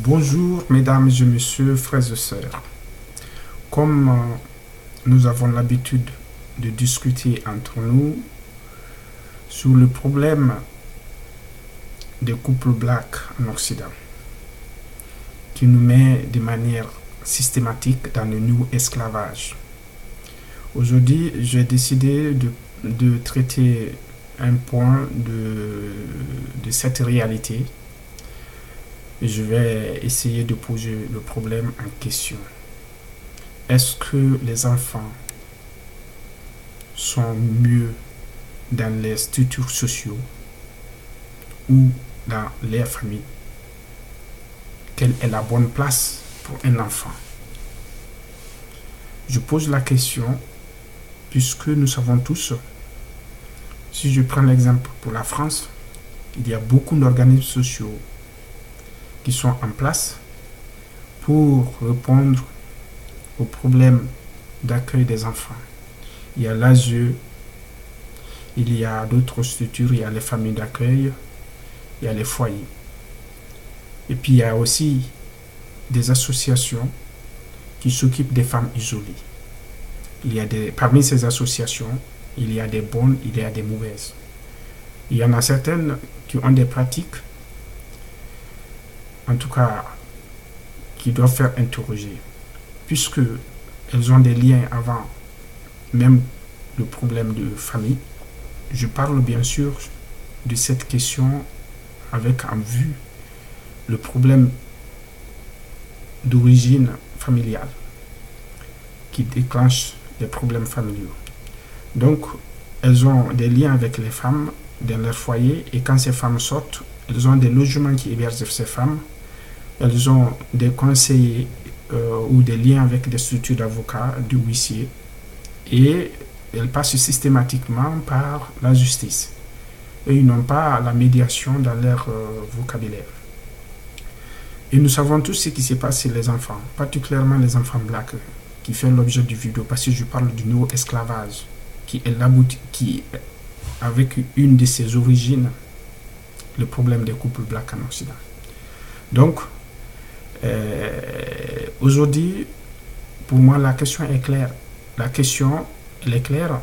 Bonjour mesdames et messieurs, frères et sœurs. Comme nous avons l'habitude de discuter entre nous sur le problème des couples blacks en Occident, qui nous met de manière systématique dans le nouveau esclavage. Aujourd'hui, j'ai décidé de traiter un point de cette réalité. Je vais essayer de poser le problème en question. Est-ce que les enfants sont mieux dans les structures sociaux ou dans les familles? Quelle est la bonne place pour un enfant? Je pose la question puisque nous savons tous, si je prends l'exemple pour la France, il y a beaucoup d'organismes sociaux qui sont en place pour répondre aux problèmes d'accueil des enfants. Il y a l'ASE, il y a d'autres structures, il y a les familles d'accueil, il y a les foyers. Et puis il y a aussi des associations qui s'occupent des femmes isolées. Parmi ces associations, il y a des bonnes, il y a des mauvaises. Il y en a certaines qui ont des pratiques, en tout cas, qui doivent faire interroger, puisque elles ont des liens avant même le problème de famille. Je parle bien sûr de cette question avec en vue le problème d'origine familiale qui déclenche les problèmes familiaux. Donc, elles ont des liens avec les femmes dans leur foyer, et quand ces femmes sortent, elles ont des logements qui hébergent ces femmes. Elles ont des conseillers ou des liens avec des structures d'avocats, de huissiers, et elles passent systématiquement par la justice. Et ils n'ont pas la médiation dans leur vocabulaire. Et nous savons tous ce qui se passe chez les enfants, particulièrement les enfants blacks, qui font l'objet du vidéo, parce que je parle du nouveau esclavage, qui avec une de ses origines, le problème des couples blacks en Occident. Donc, aujourd'hui, pour moi, la question est claire. La question, elle est claire.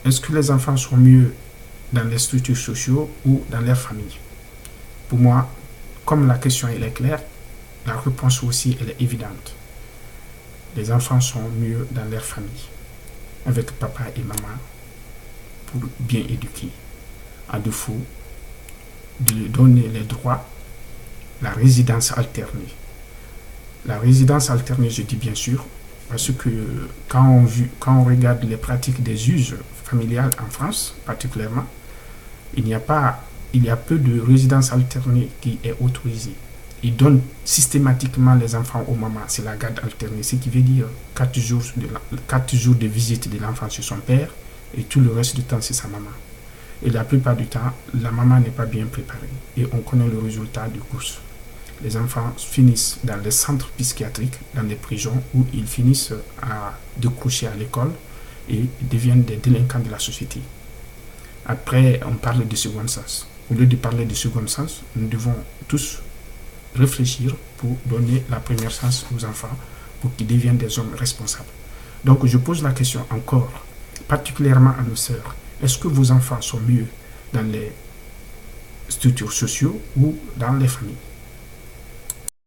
Est-ce que les enfants sont mieux dans les structures sociaux ou dans leur famille? Pour moi, comme la question elle est claire, la réponse aussi elle est évidente. Les enfants sont mieux dans leur famille, avec papa et maman, pour bien éduquer. À défaut de lui donner les droits, la résidence alternée. La résidence alternée, je dis bien sûr, parce que quand on regarde les pratiques des juges familiales en France, particulièrement, il y a peu de résidence alternée qui est autorisée. Ils donnent systématiquement les enfants aux mamans, c'est la garde alternée, ce qui veut dire 4 jours de visite de l'enfant chez son père et tout le reste du temps c'est sa maman. Et la plupart du temps, la maman n'est pas bien préparée. Et on connaît le résultat du course. Les enfants finissent dans les centres psychiatriques, dans les prisons, où ils finissent à décrocher à l'école et deviennent des délinquants de la société. Après, on parle de second sens. Au lieu de parler de second sens, nous devons tous réfléchir pour donner la première chance aux enfants, pour qu'ils deviennent des hommes responsables. Donc, je pose la question encore, particulièrement à nos sœurs. Est-ce que vos enfants sont mieux dans les structures sociaux ou dans les familles?